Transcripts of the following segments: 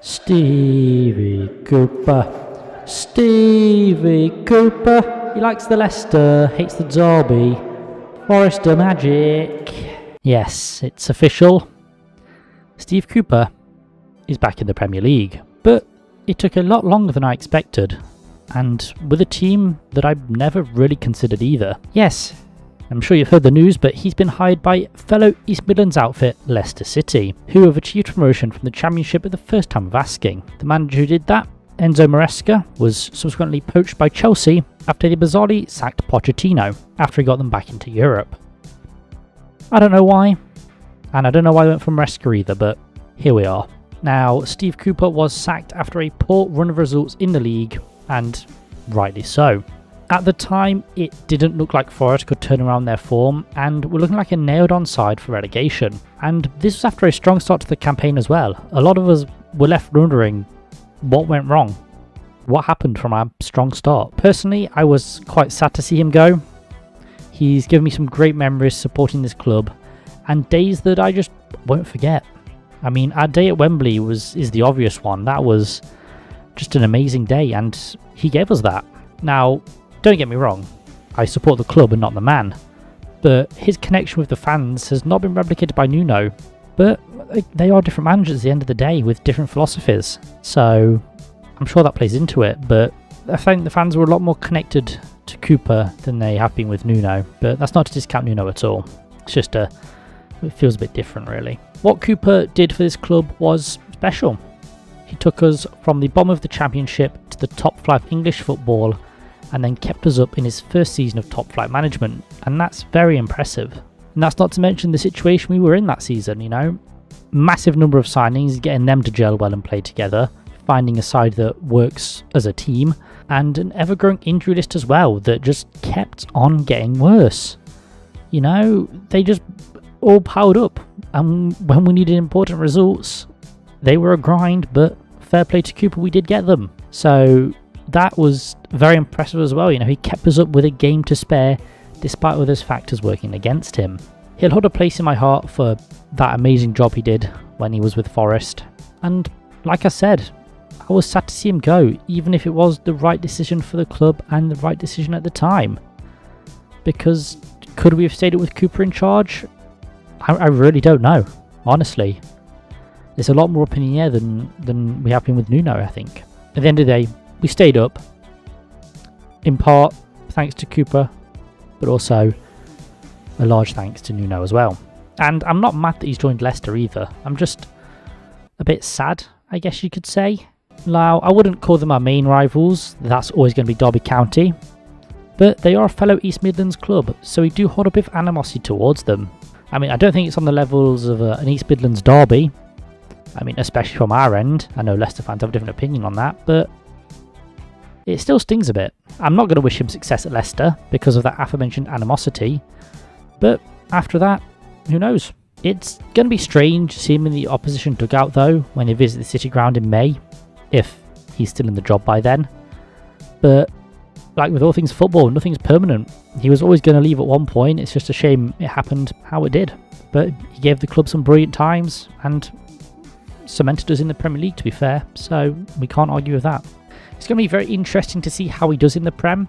Stevie Cooper. Stevie Cooper. He likes the Leicester, hates the Derby. Forester magic. Yes, it's official. Steve Cooper is back in the Premier League. But it took a lot longer than I expected. And with a team that I've never really considered either. Yes, I'm sure you've heard the news, but he's been hired by fellow East Midlands outfit Leicester City, who have achieved promotion from the Championship at the first time of asking. The manager who did that, Enzo Maresca, was subsequently poached by Chelsea after they bizarrely sacked Pochettino after he got them back into Europe. I don't know why, and I don't know why they went for Maresca either, but here we are. Now, Steve Cooper was sacked after a poor run of results in the league, and rightly so. At the time, it didn't look like Forest could turn around their form, and were looking like a nailed-on side for relegation. And this was after a strong start to the campaign as well. A lot of us were left wondering what went wrong. What happened from our strong start? Personally, I was quite sad to see him go. He's given me some great memories supporting this club, and days that I just won't forget. I mean, our day at Wembley is the obvious one. That was just an amazing day, and he gave us that. Now, don't get me wrong, I support the club and not the man, but his connection with the fans has not been replicated by Nuno. But they are different managers at the end of the day with different philosophies, so I'm sure that plays into it. But I think the fans were a lot more connected to Cooper than they have been with Nuno, but that's not to discount Nuno at all. It's just it feels a bit different really. What Cooper did for this club was special. He took us from the bottom of the Championship to the top flight of English football, and then kept us up in his first season of top flight management, and that's very impressive. And that's not to mention the situation we were in that season, you know. Massive number of signings, getting them to gel well and play together, finding a side that works as a team, and an ever-growing injury list as well that just kept on getting worse. You know, they just all piled up, and when we needed important results, they were a grind, but fair play to Cooper, we did get them. So that was very impressive as well. You know, he kept us up with a game to spare despite all those factors working against him. He'll hold a place in my heart for that amazing job he did when he was with Forest. And like I said, I was sad to see him go, even if it was the right decision for the club and the right decision at the time. Because could we have stayed with Cooper in charge? I really don't know, honestly. There's a lot more up in the air than we have been with Nuno, I think. At the end of the day, we stayed up, in part thanks to Cooper, but also a large thanks to Nuno as well. And I'm not mad that he's joined Leicester either. I'm just a bit sad, I guess you could say. Now, I wouldn't call them our main rivals. That's always going to be Derby County. But they are a fellow East Midlands club, so we do hold a bit of animosity towards them. I mean, I don't think it's on the levels of an East Midlands derby. I mean, especially from our end. I know Leicester fans have a different opinion on that, but it still stings a bit. I'm not going to wish him success at Leicester because of that aforementioned animosity, but after that, who knows? It's going to be strange to see him in the opposition dugout though when they visit the City ground in May, if he's still in the job by then. But like with all things football, nothing's permanent. He was always going to leave at one point. It's just a shame it happened how it did. But he gave the club some brilliant times and cemented us in the Premier League, to be fair, so we can't argue with that. It's going to be very interesting to see how he does in the Prem,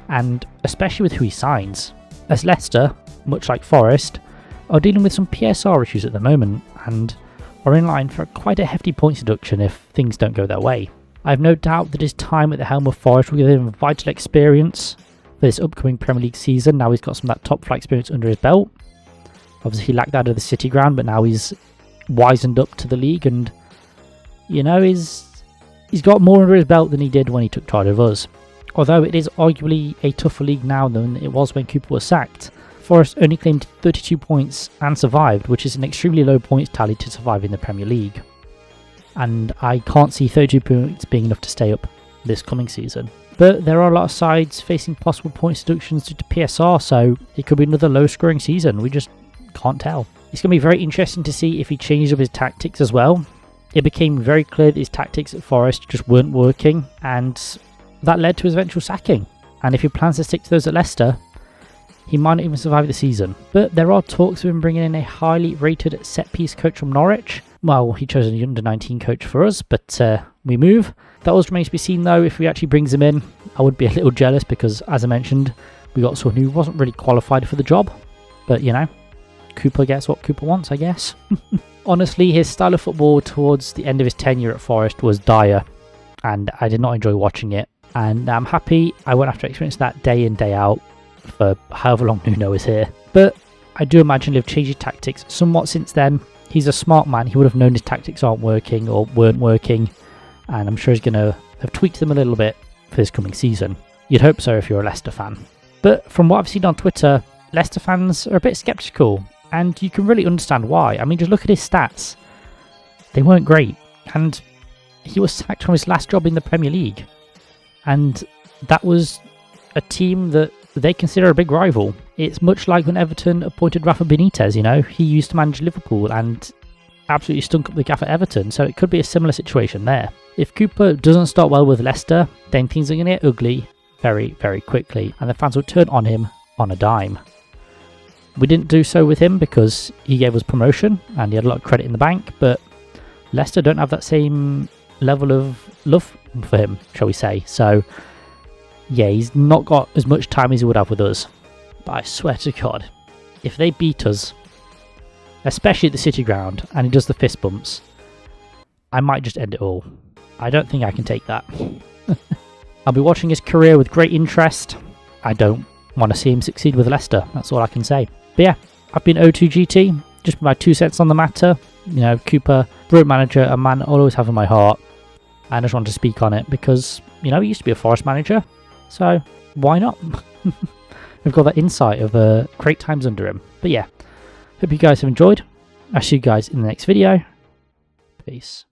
and especially with who he signs, as Leicester, much like Forest, are dealing with some PSR issues at the moment, and are in line for quite a hefty points deduction if things don't go their way. I have no doubt that his time at the helm of Forest will give him a vital experience for this upcoming Premier League season. Now he's got some of that top flight experience under his belt. Obviously he lacked that at the City ground, but now he's wizened up to the league, and you know, he's got more under his belt than he did when he took charge of us. Although it is arguably a tougher league now than it was when Cooper was sacked. Forest only claimed 32 points and survived, which is an extremely low points tally to survive in the Premier League. And I can't see 32 points being enough to stay up this coming season. But there are a lot of sides facing possible points deductions due to PSR, so it could be another low scoring season. We just can't tell. It's going to be very interesting to see if he changes up his tactics as well. It became very clear that his tactics at Forest just weren't working, and that led to his eventual sacking. And if he plans to stick to those at Leicester, he might not even survive the season. But there are talks of him bringing in a highly rated set-piece coach from Norwich, Well, he chose an under-19 coach for us, but we move. That always remains to be seen, though, if he actually brings him in. I would be a little jealous because, as I mentioned, we got someone who wasn't really qualified for the job. But, you know, Cooper gets what Cooper wants, I guess. Honestly, his style of football towards the end of his tenure at Forest was dire, and I did not enjoy watching it. And I'm happy I won't have to experience that day in, day out for however long Nuno is here. But I do imagine he'll have changed his tactics somewhat since then. He's a smart man. He would have known his tactics aren't working or weren't working, and I'm sure he's going to have tweaked them a little bit for this coming season. You'd hope so if you're a Leicester fan. But from what I've seen on Twitter, Leicester fans are a bit sceptical, and you can really understand why. I mean, just look at his stats. They weren't great, and he was sacked from his last job in the Premier League. And that was a team that they consider a big rival. It's much like when Everton appointed Rafa Benitez, you know. He used to manage Liverpool and absolutely stunk up the gaff at Everton, so it could be a similar situation there. If Cooper doesn't start well with Leicester, then things are going to get ugly very, very quickly, and the fans will turn on him on a dime. We didn't do so with him because he gave us promotion and he had a lot of credit in the bank, but Leicester don't have that same level of love for him, shall we say. So yeah, he's not got as much time as he would have with us. But I swear to God, if they beat us, especially at the City ground, and he does the fist bumps, I might just end it all. I don't think I can take that. I'll be watching his career with great interest. I don't want to see him succeed with Leicester, that's all I can say. But yeah, I've been O2GT, just my 2 cents on the matter. You know, Cooper, brilliant manager, a man I'll always have in my heart. I just want to speak on it because, you know, he used to be a Forest manager. So, why not? We've got that insight of great times under him. But yeah, hope you guys have enjoyed. I'll see you guys in the next video. Peace.